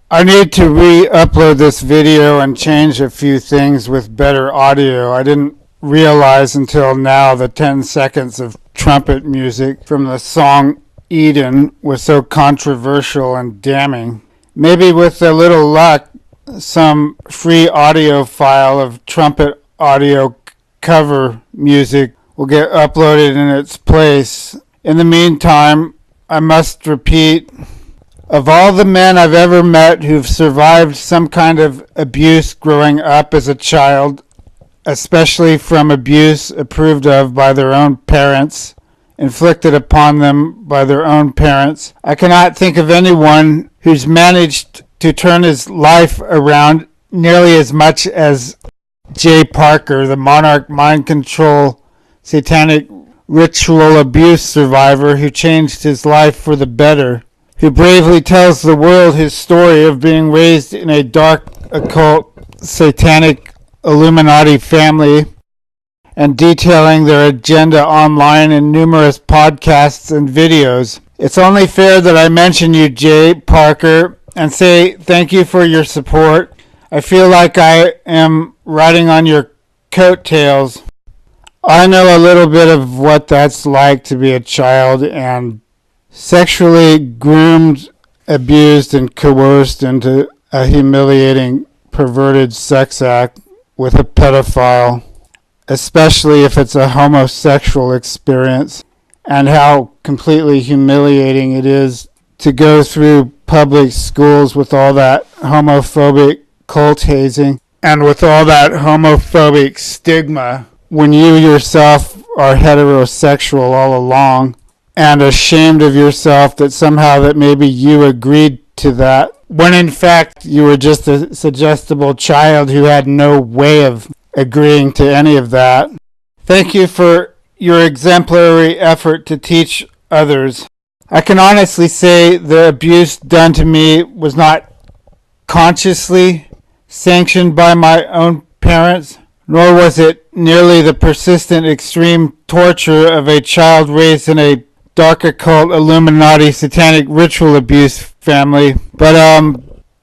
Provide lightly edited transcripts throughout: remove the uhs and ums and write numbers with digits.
I need to re-upload this video and change a few things with better audio. I didn't realize until now the 10 seconds of trumpet music from the song Eden was so controversial and damning. Maybe with a little luck, some free audio file of trumpet audio cover music will get uploaded in its place. In the meantime, I must repeat, of all the men I've ever met who've survived some kind of abuse growing up as a child, especially from abuse approved of by their own parents, inflicted upon them by their own parents, I cannot think of anyone who's managed to turn his life around nearly as much as Jay Parker, the monarch mind control satanic ritual abuse survivor who changed his life for the better, who bravely tells the world his story of being raised in a dark, occult, satanic Illuminati family and detailing their agenda online in numerous podcasts and videos. It's only fair that I mention you, Jay Parker, and say thank you for your support. I feel like I am riding on your coattails. I know a little bit of what that's like to be a child and sexually groomed, abused, and coerced into a humiliating, perverted sex act with a pedophile, especially if it's a homosexual experience, and how completely humiliating it is to go through public schools with all that homophobic cult hazing and with all that homophobic stigma when you yourself are heterosexual all along, and ashamed of yourself that somehow that maybe you agreed to that, when in fact you were just a suggestible child who had no way of agreeing to any of that. Thank you for your exemplary effort to teach others. I can honestly say the abuse done to me was not consciously sanctioned by my own parents, nor was it nearly the persistent extreme torture of a child raised in a dark occult Illuminati satanic ritual abuse family, but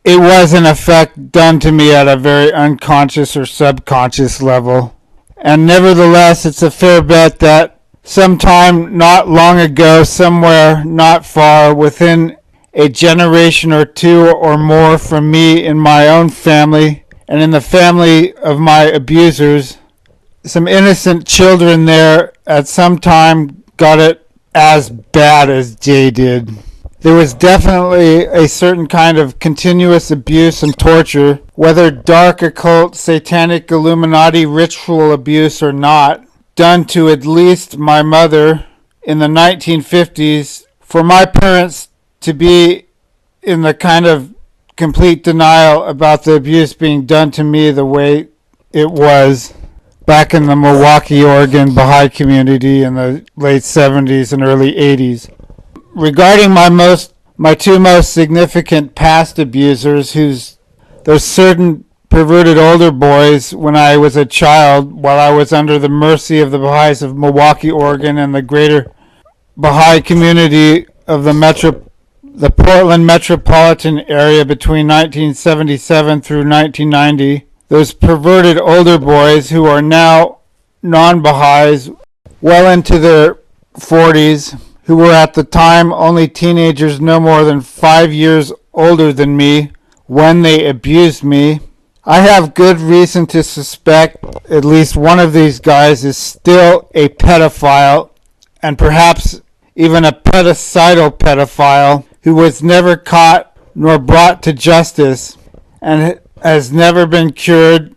it was in effect done to me at a very unconscious or subconscious level. And nevertheless, it's a fair bet that sometime not long ago, somewhere not far, within a generation or two or more from me in my own family and in the family of my abusers, some innocent children there at some time got it as bad as Jay did. There was definitely a certain kind of continuous abuse and torture, whether dark occult satanic Illuminati ritual abuse or not, done to at least my mother in the 1950s, for my parents to be in the kind of complete denial about the abuse being done to me the way it was back in the Milwaukee, Oregon Baha'i community in the late 70s and early 80s. Regarding my two most significant past abusers, those certain perverted older boys when I was a child, while I was under the mercy of the Baha'is of Milwaukee, Oregon, and the greater Baha'i community of the Portland metropolitan area between 1977 through 1990. Those perverted older boys who are now non-Baha'is, well into their 40s, who were at the time only teenagers no more than 5 years older than me when they abused me. I have good reason to suspect at least one of these guys is still a pedophile, and perhaps even a pedocidal pedophile who was never caught nor brought to justice and has never been cured,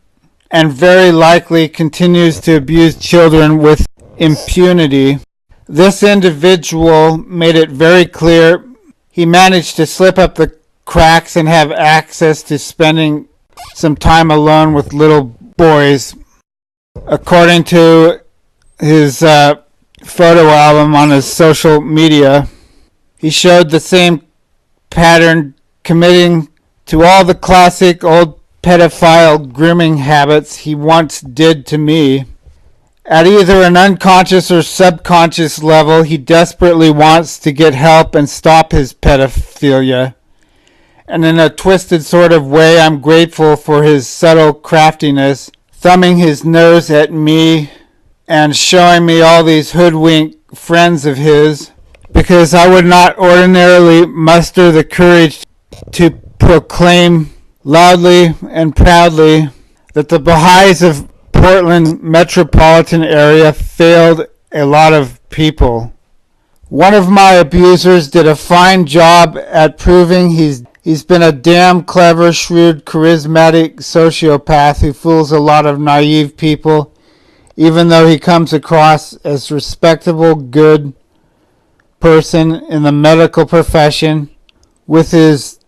and very likely continues to abuse children with impunity. This individual made it very clear he managed to slip up the cracks and have access to spending some time alone with little boys. According to his photo album on his social media, he showed the same pattern, committing to all the classic old pedophile grooming habits he once did to me. At either an unconscious or subconscious level, he desperately wants to get help and stop his pedophilia. and in a twisted sort of way I'm grateful for his subtle craftiness, thumbing his nose at me and showing me all these hoodwink friends of his, because I would not ordinarily muster the courage to proclaim loudly and proudly that the Baha'is of Portland metropolitan area failed a lot of people. One of my abusers did a fine job at proving he's been a damn clever, shrewd, charismatic sociopath who fools a lot of naive people, even though he comes across as respectable, good person in the medical profession, with his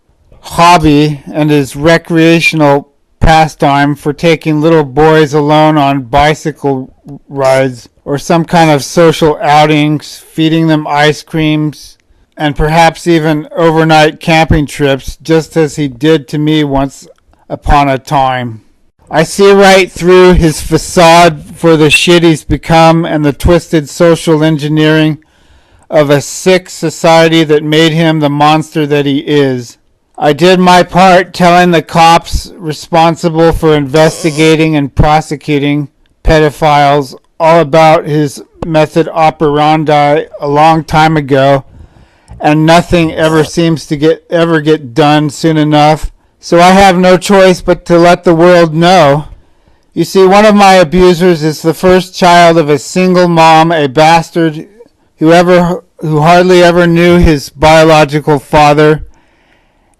hobby and his recreational pastime for taking little boys alone on bicycle rides or some kind of social outings, feeding them ice creams, and perhaps even overnight camping trips, just as he did to me once upon a time. I see right through his facade for the shit he's become and the twisted social engineering of a sick society that made him the monster that he is. I did my part telling the cops responsible for investigating and prosecuting pedophiles all about his method operandi a long time ago, and nothing ever seems to get done soon enough. So I have no choice but to let the world know. You see, one of my abusers is the first child of a single mom, a bastard who hardly ever knew his biological father,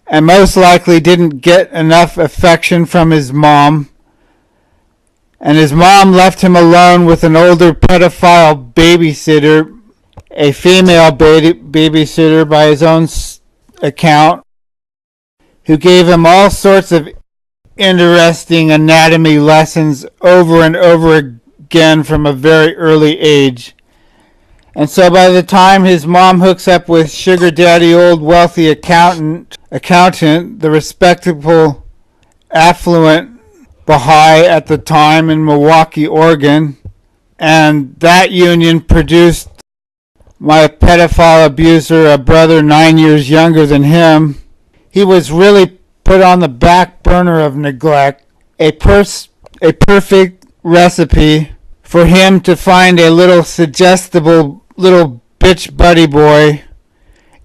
and most likely didn't get enough affection from his mom. And his mom left him alone with an older pedophile babysitter, a female babysitter by his own account, who gave him all sorts of interesting anatomy lessons over and over again from a very early age. And so by the time his mom hooks up with sugar daddy old wealthy accountant, the respectable affluent Baha'i at the time in Milwaukee, Oregon, and that union produced my pedophile abuser, a brother 9 years younger than him, he was really put on the back burner of neglect, a perfect recipe for him to find a little suggestible little bitch buddy boy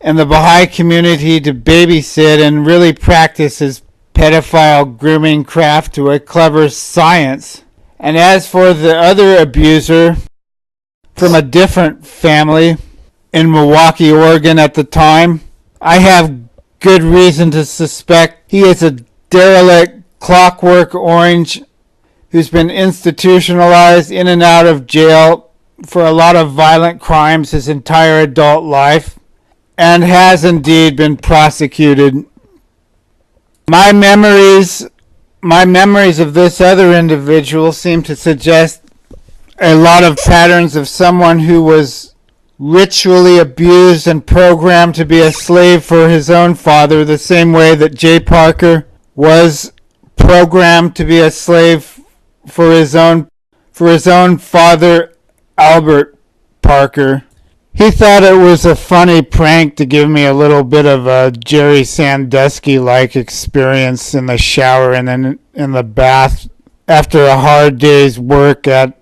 in the Baha'i community to babysit and really practice his pedophile grooming craft to a clever science. And as for the other abuser from a different family in Milwaukee, Oregon at the time, I have good reason to suspect he is a derelict clockwork orange who's been institutionalized in and out of jail for a lot of violent crimes his entire adult life, and has indeed been prosecuted. My memories of this other individual seem to suggest a lot of patterns of someone who was ritually abused and programmed to be a slave for his own father, the same way that Jay Parker was programmed to be a slave for his own father, Albert Parker. He thought it was a funny prank to give me a little bit of a Jerry Sandusky-like experience in the shower and then in the bath after a hard day's work at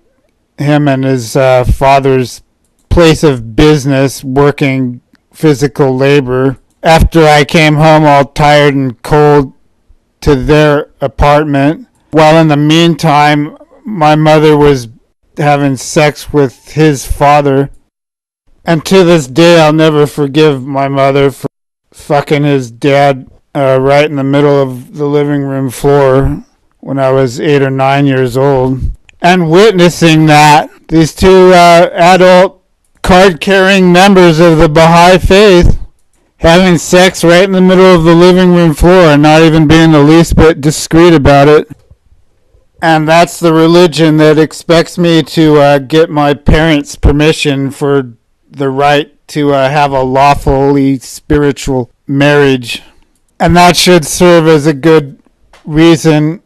him and his father's place of business, working physical labor. After I came home all tired and cold to their apartment, while in the meantime my mother was having sex with his father. And to this day, I'll never forgive my mother for fucking his dad right in the middle of the living room floor when I was 8 or 9 years old. And witnessing that, these two adult card-carrying members of the Baha'i faith having sex right in the middle of the living room floor and not even being the least bit discreet about it. And that's the religion that expects me to get my parents' permission for the right to have a lawfully spiritual marriage. And that should serve as a good reason,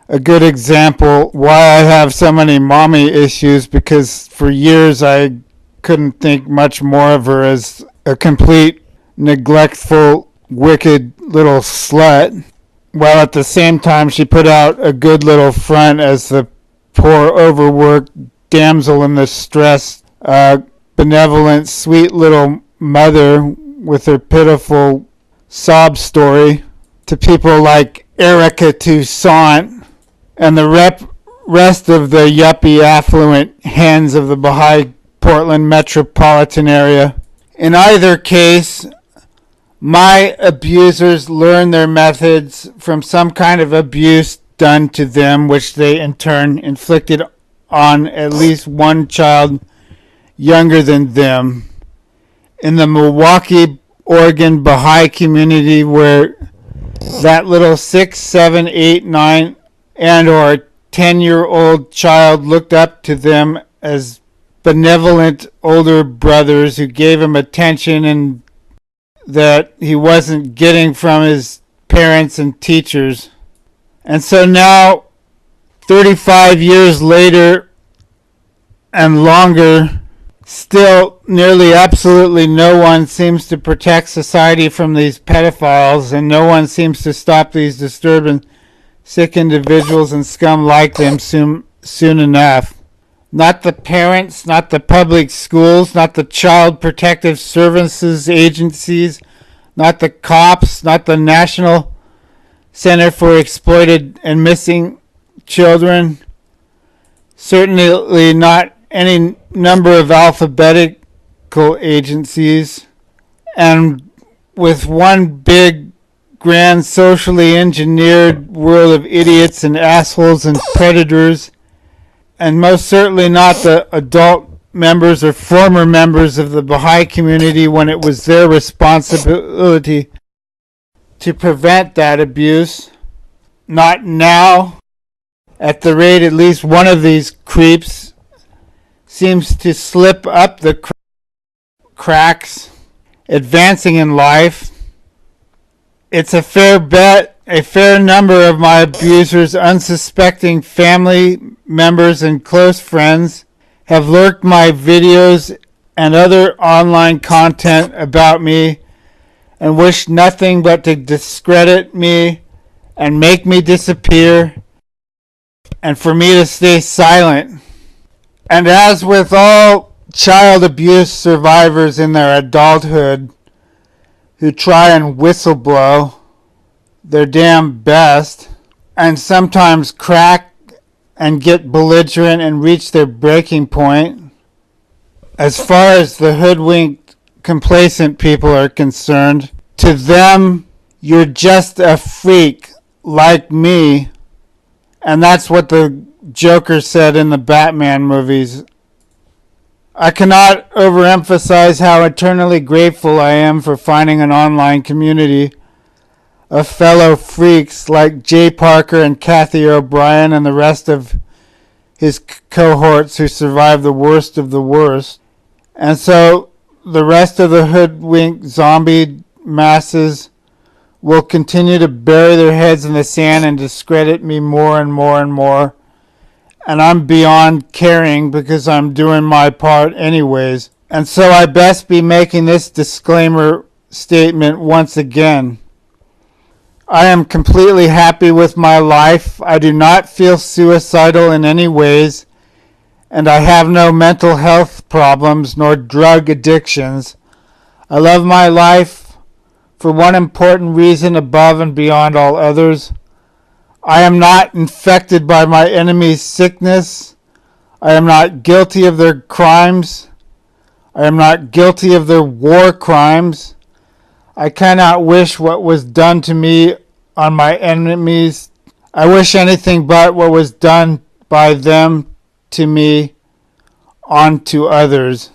a good example why I have so many mommy issues, because for years I couldn't think much more of her as a complete neglectful wicked little slut, while at the same time she put out a good little front as the poor overworked damsel in distress, benevolent, sweet little mother with her pitiful sob story to people like Erica Toussaint and the rest of the yuppie affluent hens of the Baha'i Portland metropolitan area. In either case, my abusers learned their methods from some kind of abuse done to them, which they in turn inflicted on at least one child younger than them. In the Milwaukee, Oregon Baha'i community, where that little 6, 7, 8, 9, and or 10-year-old child looked up to them as benevolent older brothers who gave him attention and that he wasn't getting from his parents and teachers. And so now, 35 years later and longer, still nearly absolutely no one seems to protect society from these pedophiles, and no one seems to stop these disturbed and sick individuals and scum like them soon enough. Not the parents, not the public schools, not the child protective services agencies, not the cops, not the National Center for Exploited and Missing Children, certainly not any number of alphabetical agencies, and with one big, grand, socially engineered world of idiots and assholes and predators, and most certainly not the adult members or former members of the Baha'i community when it was their responsibility to prevent that abuse. Not now. At the rate at least one of these creeps seems to slip up the cracks, advancing in life. It's a fair bet a fair number of my abusers' unsuspecting family members and close friends have lurked my videos and other online content about me and wish nothing but to discredit me and make me disappear and for me to stay silent. And as with all child abuse survivors in their adulthood who try and whistleblow their damn best and sometimes crack and get belligerent and reach their breaking point, as far as the hoodwinked, complacent people are concerned, to them, you're just a freak like me. And that's what the Joker said in the Batman movies. I cannot overemphasize how eternally grateful I am for finding an online community of fellow freaks like Jay Parker and Kathy O'Brien and the rest of his cohorts who survived the worst of the worst. And so the rest of the hoodwinked zombie masses will continue to bury their heads in the sand and discredit me more and more and more. And I'm beyond caring because I'm doing my part anyways. And so I best be making this disclaimer statement once again. I am completely happy with my life. I do not feel suicidal in any ways, and I have no mental health problems nor drug addictions. I love my life for one important reason above and beyond all others. I am not infected by my enemy's sickness. I am not guilty of their crimes. I am not guilty of their war crimes. I cannot wish what was done to me on my enemies. I wish anything but what was done by them to me on to others.